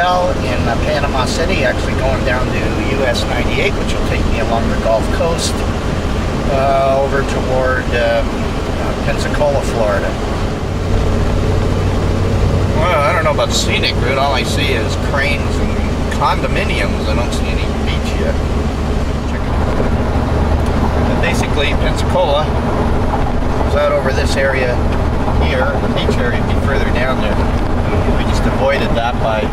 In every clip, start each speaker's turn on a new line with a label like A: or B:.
A: hotel in Panama City, actually going down to US 98, which will take me along the Gulf Coast over toward Pensacola, Florida. Well, I don't know about the scenic route. All I see is cranes and condominiums. I don't see any beach yet. Check it out. But basically, Pensacola is out over this area here. The beach area would be further down there. We just avoided that by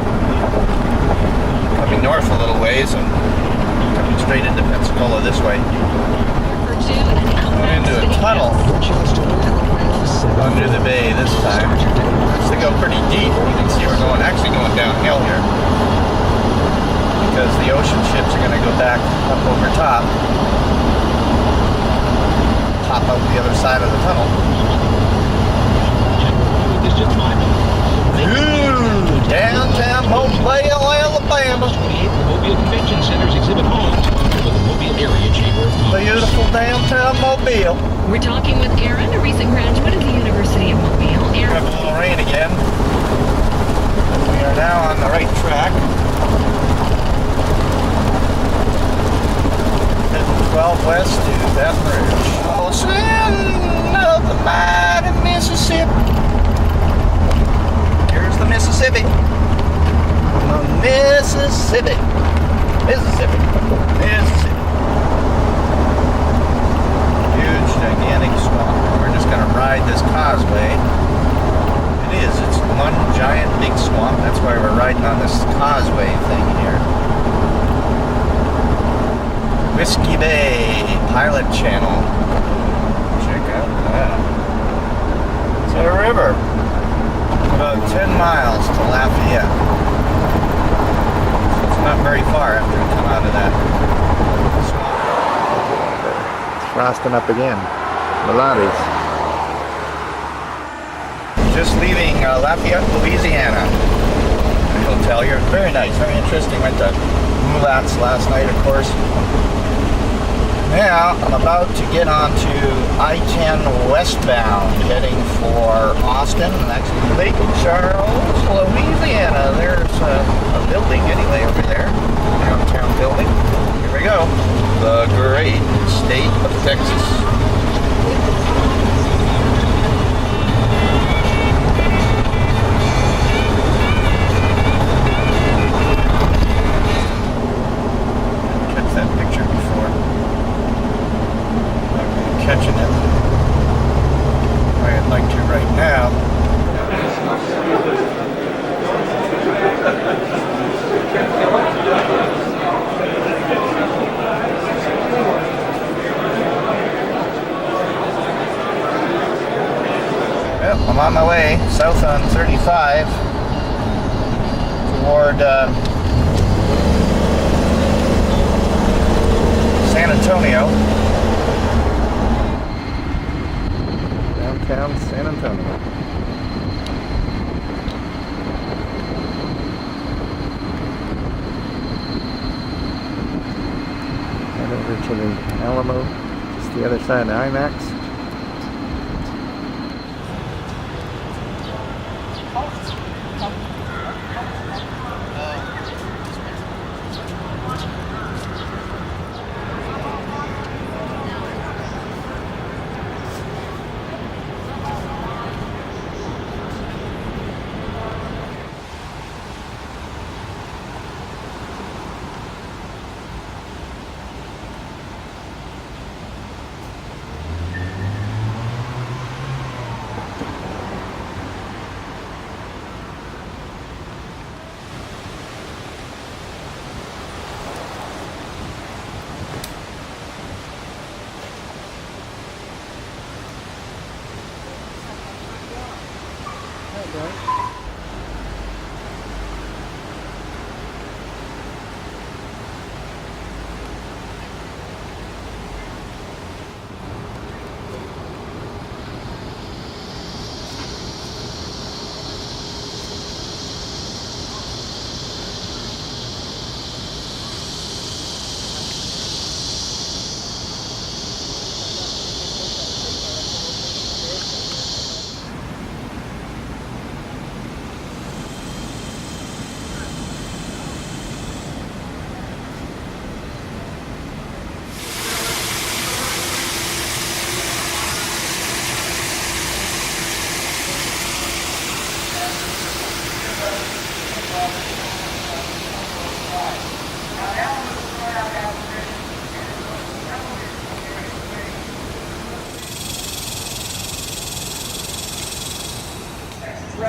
A: coming north a little ways and coming straight into Pensacola this way. Went into a tunnel under the bay this time. It's to go pretty deep. You can see we're actually going downhill here because the ocean ships are going to go back up over top out the other side of the tunnel. Ooh, downtown Mobile, Alabama.
B: The Mobile Convention Center's exhibit hall for the Mobile Area Chamber of Commerce.
A: Beautiful downtown Mobile.
C: We're talking with Aaron, a recent graduate of the University of Mobile.
A: We have a little rain again. We are now on the right track. Heading 12 west to Baton Rouge. Ocean of the mighty Mississippi. Here's the Mississippi. The Mississippi. Mississippi. Mississippi. Huge, gigantic swamp. We're just going to ride this causeway. It is. It's one giant big swamp. That's why we're riding on this causeway thing here. Whiskey Bay Pilot Channel. Check out that. It's a river. About 10 miles to Lafayette. So it's not very far after we come out of that swamp. It's frosting up again. Melades. Just leaving Lafayette, Louisiana. The hotel here. Very nice, very interesting. Went to Moulat's last night, of course. Now, I'm about to get onto I-10 westbound, heading for Austin, and actually Lake Charles, Louisiana. There's a building anyway over there, downtown building. Here we go. The great state of Texas. Catching it. I'd like to right now. Yep, I'm on my way south on 35 toward San Antonio. Downtown San Antonio. Head over to the Alamo, just the other side of the IMAX.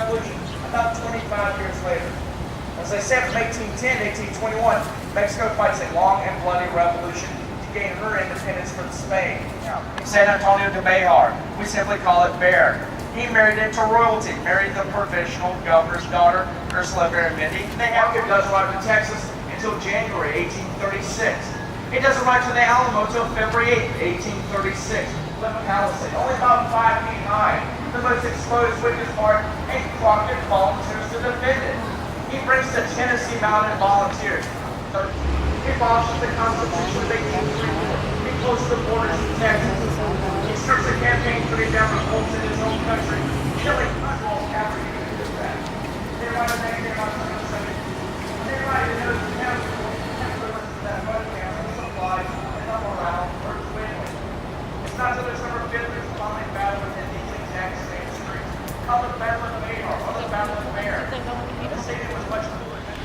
D: Revolution about 25 years later. As I said, from 1810 to 1821, Mexico fights a long and bloody revolution to gain her independence from Spain. San Antonio de Bejar, we simply call it Bear. He married into royalty, married the provisional governor's daughter, Ursula Baramendi. The Hamilton doesn't arrive in Texas until January 1836. It doesn't arrive to the Alamo until February 8, 1836. Left Palisade, only about 5 feet high. The most exposed weakest part, and Crockett volunteers to defend it. He brings the Tennessee Mounted Volunteers. He abolishes the Constitution of 1834. He closes the borders to Texas. He starts a campaign putting down revolts in his own country, killing untold after he did that. They write a name about something. They write a note to him. That mud camp supplies and the morale for dwindling. It's not until December 5th there's a following battle within these exact same streets. Called the Battle of Bejar, or the Battle of Bear. The stadium was much cooler than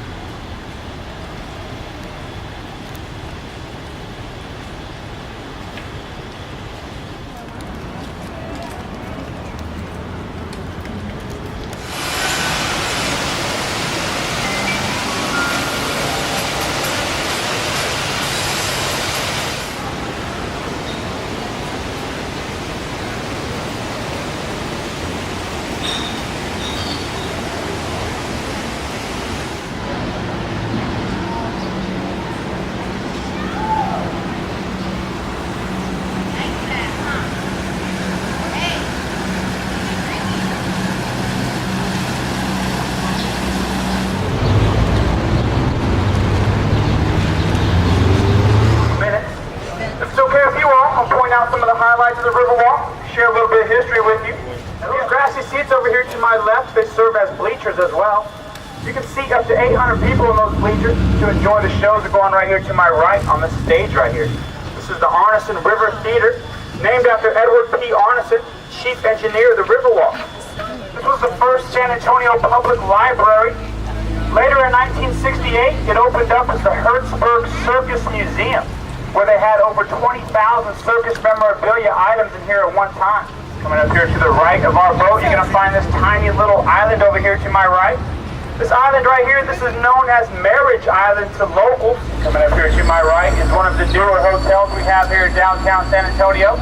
D: some of the highlights of the Riverwalk, share a little bit of history with you. And these grassy seats over here to my left, they serve as bleachers as well. You can seat up to 800 people in those bleachers to enjoy the shows that go on right here to my right on the stage right here. This is the Arneson River Theater, named after Edward P. Arneson, chief engineer of the Riverwalk. This was the first San Antonio public library. Later in 1968, it opened up as the Hertzberg Circus Museum, where they had over 20,000 circus memorabilia items in here at one time. Coming up here to the right of our boat, you're going to find this tiny little island over here to my right. This island right here, this is known as Marriage Island to locals. Coming up here to my right is one of the newer hotels we have here in downtown San Antonio.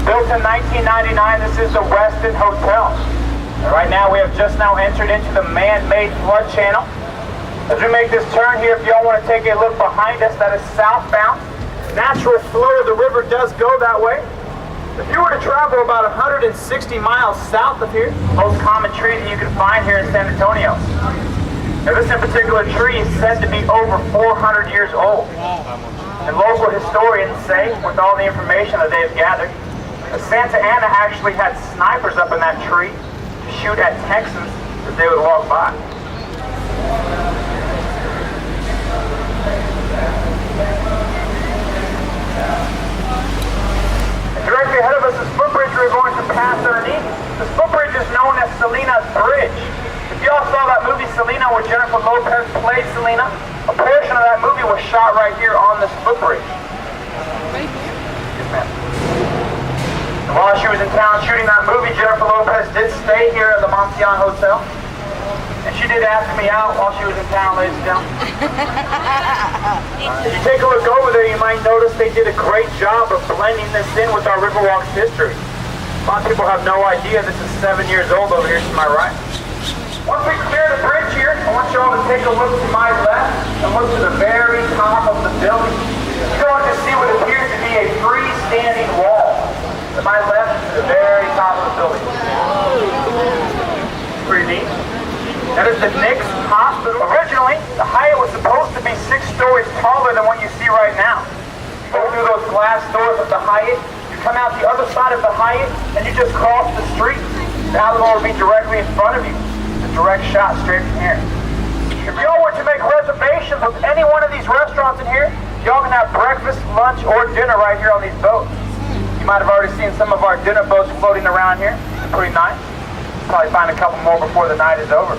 D: Built in 1999, this is the Westin Hotel. And right now, we have just now entered into the man-made flood channel. As we make this turn here, if y'all want to take a look behind us, that is southbound. Natural flow of the river does go that way. If you were to travel about 160 miles south of here, most common tree that you can find here in San Antonio. Now this in particular tree is said to be over 400 years old. And local historians say, with all the information that they've gathered, that Santa Anna actually had snipers up in that tree to shoot at Texans as they would walk by. Directly ahead of us is footbridge we're going to pass underneath. This footbridge is known as Selena's Bridge. If y'all saw that movie Selena where Jennifer Lopez played Selena, a portion of that movie was shot right here on this footbridge.
C: Right here?
D: Yes, ma'am. And while she was in town shooting that movie, Jennifer Lopez did stay here at the Montillon Hotel. And she did ask me out while she was in town, ladies and gentlemen. If you take a look over there, you might notice they did a great job of blending this in with our Riverwalk's history. A lot of people have no idea this is 7 years old over here to my right. Once we clear the bridge here, I want you all to take a look to my left and look to the very top of the building. You're going to see what appears to be a freestanding wall. To my left, to the very top of the building. Pretty neat. That is the Nix Hospital. Originally, the Hyatt was supposed to be 6 stories taller than what you see right now. You go through those glass doors of the Hyatt, you come out the other side of the Hyatt, and you just cross the street. The Alamo will be directly in front of you. It's a direct shot straight from here. If y'all were to make reservations with any one of these restaurants in here, y'all can have breakfast, lunch, or dinner right here on these boats. You might have already seen some of our dinner boats floating around here. They're pretty nice. Probably find a couple more before the night is over.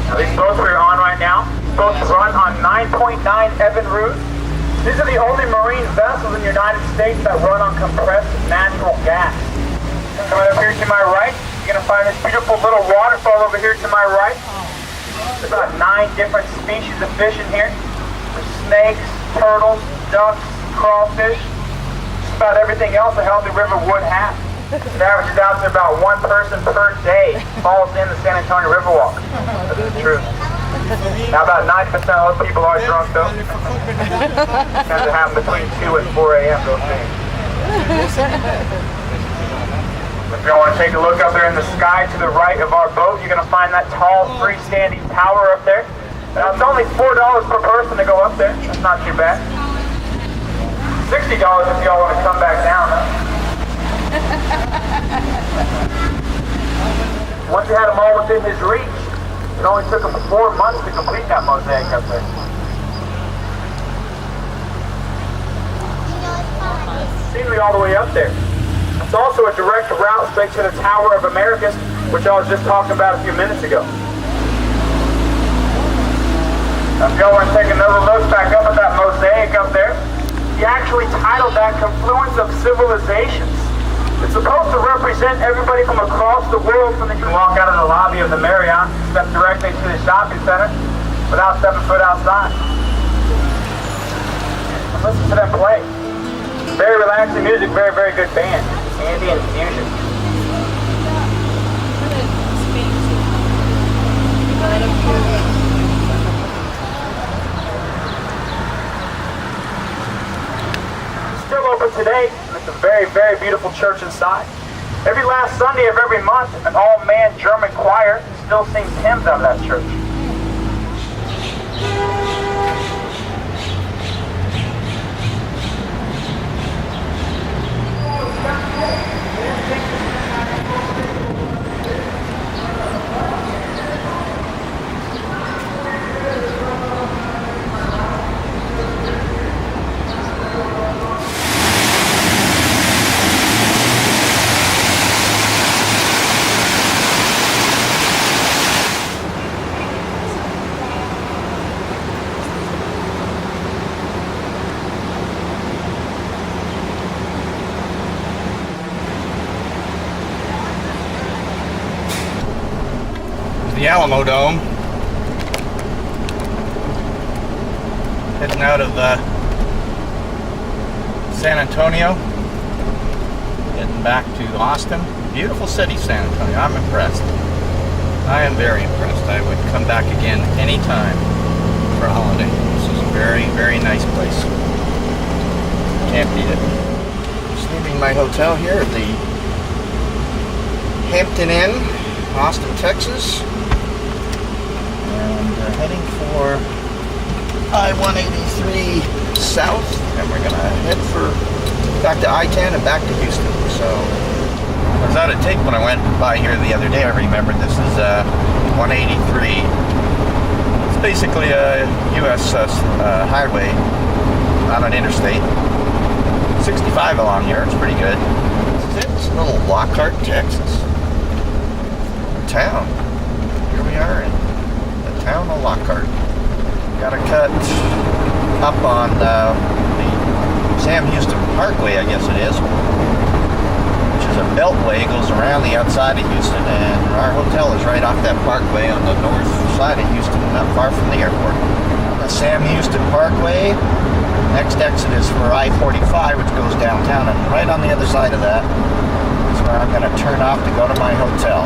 D: Now these boats we're on right now, boats run on 9.9 Evinrude. These are the only marine vessels in the United States that run on compressed natural gas. Coming up here to my right, you're gonna find this beautiful little waterfall over here to my right. There's about 9 different species of fish in here. There's snakes, turtles, ducks, crawfish, just about everything else a healthy river would have. It averages out to about 1 person per day falls in the San Antonio Riverwalk. That is true. Now about 90% of those people are drunk though. Tends to happen between 2 and 4 a.m. those things. If you want to take a look up there in the sky to the right of our boat, you're going to find that tall freestanding tower up there. Now it's only $4 per person to go up there. That's not too bad. $60 if y'all want to come back down. Once you had them all within his reach, it only took him 4 months to complete that mosaic up there. Scenery all the way up there. It's also a direct route straight to the Tower of Americas, which I was just talking about a few minutes ago. Now, if y'all want to take another look back up at that mosaic up there, he actually titled that Confluence of Civilizations. It's supposed to represent everybody from across the world. From the, you can walk out of the lobby of the Marriott, step directly to the shopping center without stepping foot outside. And listen to them play. Very relaxing music, very, very good band. Ambient fusion. Still open today. It's a very, very beautiful church inside. Every last Sunday of every month, an all-man German choir still sings hymns out of that church.
A: The Alamo Dome. Heading out of San Antonio, heading back to Austin. Beautiful city, San Antonio. I'm impressed. I am very impressed. I would come back again anytime for a holiday. This is a very, very nice place. Can't beat it. Just leaving my hotel here at the Hampton Inn, Austin, Texas. And heading for I-183 south, and we're gonna head back to I-10 and back to Houston. So I was out at Take when I went by here the other day. I remembered this is 183. It's basically a U.S. highway, not an interstate. 65 along here. It's pretty good. This is it. It's a little Lockhart, Texas town. Here we are in town of Lockhart. Got to cut up on the Sam Houston Parkway, I guess it is, which is a beltway. It goes around the outside of Houston, and our hotel is right off that parkway on the north side of Houston, not far from the airport. On the Sam Houston Parkway, next exit is for I-45, which goes downtown, and right on the other side of that is where I'm going to turn off to go to my hotel.